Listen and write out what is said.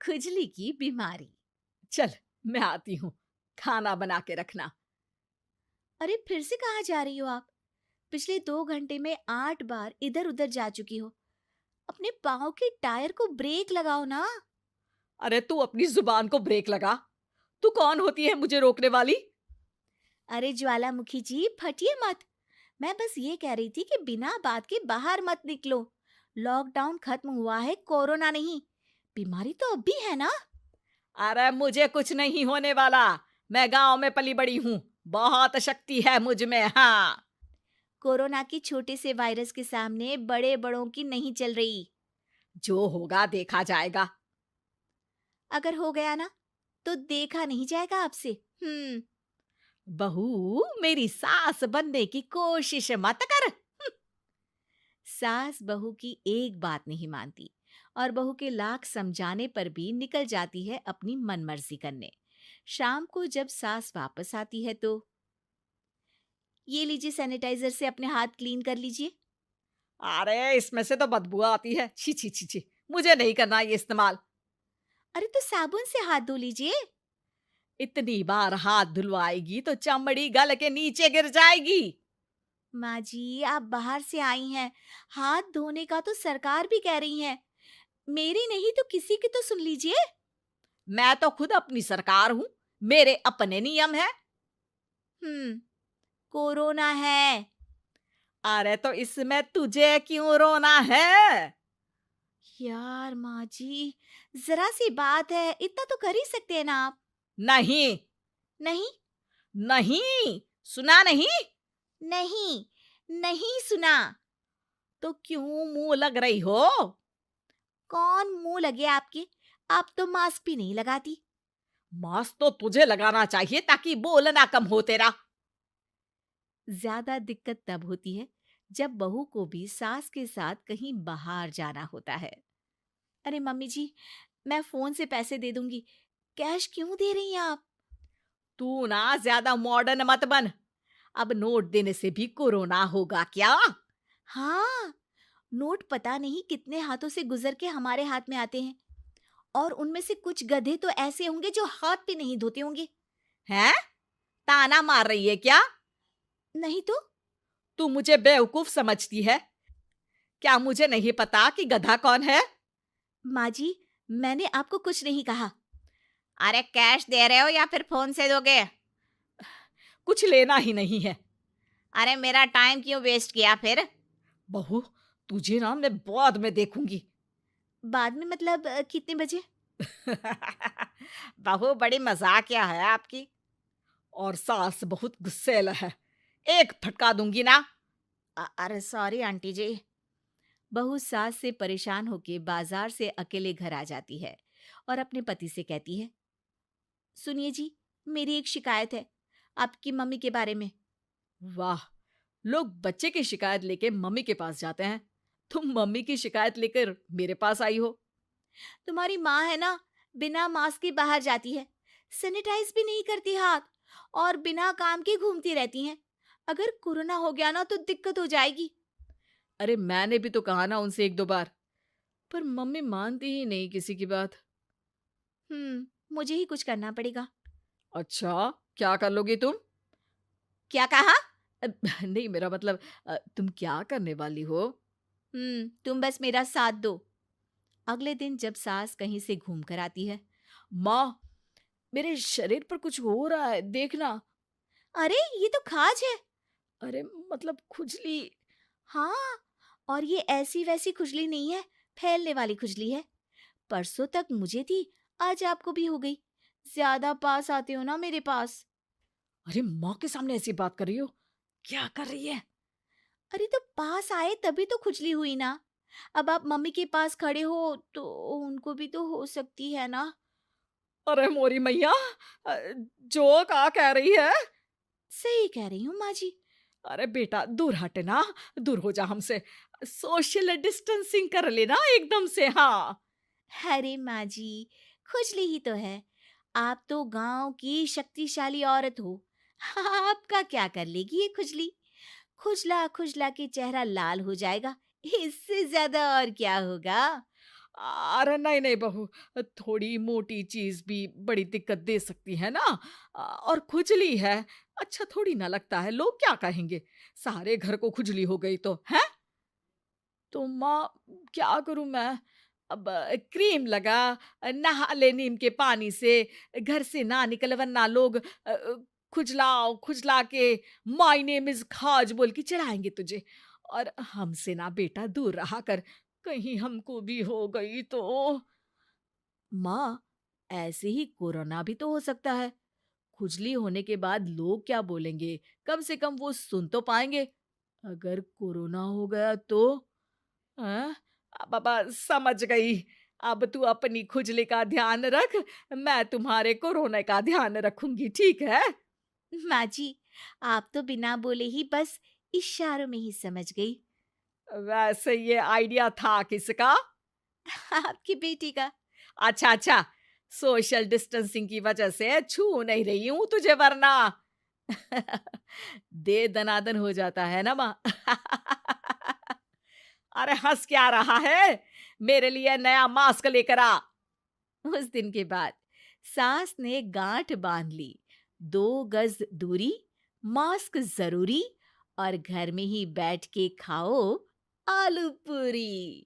खुजली की बीमारी। चल, मैं आती हूँ, खाना बना के रखना। अरे फिर से कहाँ जा रही हो आप? पिछले 2 घंटे में 8 बार इधर उधर जा चुकी हो। अपने पाँव के टायर को ब्रेक लगाओ ना। अरे तू अपनी जुबान को ब्रेक लगा। तू कौन होती है मुझे रोकने वाली? अरे ज्वालामुखी जी, फटिए मत। मैं बस ये कह रही थी कि बिना बात के बाहर मत निकलो। लॉकडाउन खत्म हुआ है, कोरोना नहीं। बीमारी तो अब भी है ना। अरे मुझे कुछ नहीं होने वाला। मैं गांव में पली बड़ी हूँ। बहुत शक्ति है मुझ में। हाँ, कोरोना की छोटे से वायरस के सामने बड़े बड़ों की नहीं चल रही। जो होगा देखा जाएगा। अगर हो गया ना, तो देखा नहीं जाएगा आपसे। हम्म। बहू, मेरी सास बनने की कोशिश मत कर। सास बहू की एक बात नहीं मानती और बहू के लाख समझाने पर भी निकल जाती है अपनी मनमर्जी करने। शाम को जब सास वापस आती है तो, ये लीजिए सैनिटाइजर से अपने हाथ क्लीन कर लीजिए। अरे इसमें से तो बदबू आती है। छी छी छी छी। मुझे नहीं करना ये इस्तेमाल। अरे तो साबुन से हाथ धो लीजिए। इतनी बार हाथ धुलवाएगी तो चमड़ी गल के नीचे गिर जाएगी। माँ जी, आप बाहर से आई हैं, हाथ धोने का तो सरकार भी कह रही है। मेरी नहीं तो किसी की तो सुन लीजिए। मैं तो खुद अपनी सरकार हूँ। मेरे अपने नियम है। हम्म। कोरोना है। अरे तो इसमें तुझे क्यों रोना है? यार माँ जी, जरा सी बात है, इतना तो कर ही सकते हैं ना आप। नहीं। नहीं। नहीं, सुना नहीं? नहीं। नहीं सुना। तो क्यों मुंह लग रही हो? कौन मुंह लगे आपके? आप तो मास्क भी नहीं लगाती। मास्क तो तुझे लगाना चाहिए ताकि बोलना कम हो तेरा। ज्यादा दिक्कत तब होती है जब बहू को भी सास के साथ कहीं बाहर जाना होता है। अरे मम्मी जी, मैं फोन से पैसे दे दूंगी। कैश क्यों दे रही हैं आप? तू ना ज्यादा मॉडर्न मत बन। अब नोट देने से भी कोरोना होगा क्या? हाँ, नोट पता नहीं कितने हाथों से गुजर के हमारे हाथ में आते हैं, और उनमें से कुछ गधे तो ऐसे होंगे जो हाथ भी नहीं धोते होंगे। हैं? ताना मार रही है क्या? नहीं तो। तू मुझे बेवकूफ समझती है? क्या मुझे नहीं पता कि गधा कौन है? माँ जी, मैंने आपको कुछ नहीं कहा। अरे कैश दे रहे हो या फिर फोन से दोगे? कुछ लेना ही नहीं है। अरे मेरा टाइम क्यों वेस्ट किया फिर? बहू, तुझे ना मैं बाद में देखूंगी। बाद में मतलब कितने बजे? बहू बड़ी मजाकिया है आपकी। और सास बहुत गुस्सैल है। एक फटका दूंगी ना। अरे सॉरी आंटी जी। बहू सास से परेशान होके बाजार से अकेले घर आ जाती है और अपने पति से कहती है, सुनिए जी, मेरी एक शिकायत है आपकी मम्मी के बारे में। वाह, लोग बच्चे की शिकायत लेके मम्मी के पास जाते हैं। तुम मम्मी की शिकायत लेकर मेरे पास आई हो। तुम्हारी माँ है ना, बिना मास्क के बाहर जाती है, सैनिटाइज भी नहीं करती हाथ, और बिना काम के घूमती रहती हैं। अगर कोरोना हो गया ना तो दिक्कत हो जाएगी। अरे मैंने भी तो कहा ना उनसे एक दो बार, पर मम्मी मानती ही नहीं किसी की बात। मुझे ही कुछ करना पड़ेगा। अच्छा, क्या कर लोगी तुम? क्या कहा? अ, नहीं, मेरा मतलब तुम क्या करने वाली हो? तुम बस मेरा साथ दो। अगले दिन जब सास कहीं से घूम कर आती है, माँ, मेरे शरीर पर कुछ हो रहा है, देखना। अरे ये तो खाज है। अरे मतलब खुजली। हाँ, और ये ऐसी वैसी खुजली नहीं है, फैलने वाली खुजली है। परसों तक मुझे थी, आज आपको भी हो गई। ज्यादा पास आते हो ना मेरे पास। अरे माँ के सामने ऐसी बात कर रही हो? क्या कर रही है? अरे तो पास आए तभी तो खुजली हुई ना। अब आप मम्मी के पास खड़े हो तो उनको भी तो हो सकती है ना। अरे मोरी मैया, अ, जो का कह रही है? सही कह रही हूँ माँ जी। अरे बेटा, दूर हट ना। दूर हो जा हमसे। सोशल डिस्टेंसिंग कर लेना एकदम से। हाँ। अरे माँ जी, खुजली ही तो है। आप तो गांव की शक्तिशाली औरत हो। आपका क्या कर लेगी ये खुजली? खुजला खुजला के चेहरा लाल हो जाएगा, इससे ज्यादा और क्या होगा? अरे नहीं नहीं बहू, थोड़ी मोटी चीज भी बड़ी दिक्कत दे सकती है ना। और खुजली है, अच्छा थोड़ी ना लगता है, लोग क्या कहेंगे? सारे घर को खुजली हो गई तो है। तो माँ, क्या करूं मैं? अब क्रीम लगा, नहा ले नीम के पानी से, घर से ना निकल वरना लोग खुजलाओ खुजला के माय नेम इज खाज बोल के चढ़ाएंगे तुझे। और हमसे ना बेटा दूर रहा कर, कहीं हमको भी हो गई तो। माँ, ऐसे ही कोरोना भी तो हो सकता है। खुजली होने के बाद लोग क्या बोलेंगे? कम से कम वो सुन तो पाएंगे। अगर कोरोना हो गया तो? हाँ, बाबा समझ गई। अब तू अपनी खुजली का ध्यान रख, मैं तुम्हारे कोरोना का ध्यान रखूंगी, ठीक है? माँ जी, आप तो बिना बोले ही बस इशारों में ही समझ गई। वैसे ये आइडिया था किसका? आपकी बेटी का। अच्छा अच्छा, सोशल डिस्टेंसिंग की वजह से छू नहीं रही हूं तुझे वरना। दे दनादन हो जाता है ना माँ। अरे हंस क्या रहा है? मेरे लिए नया मास्क लेकर आ। उस दिन के बाद सास ने गांठ बांध ली। 2 गज दूरी, मास्क जरूरी, और घर में ही बैठ के खाओ आलू पूरी।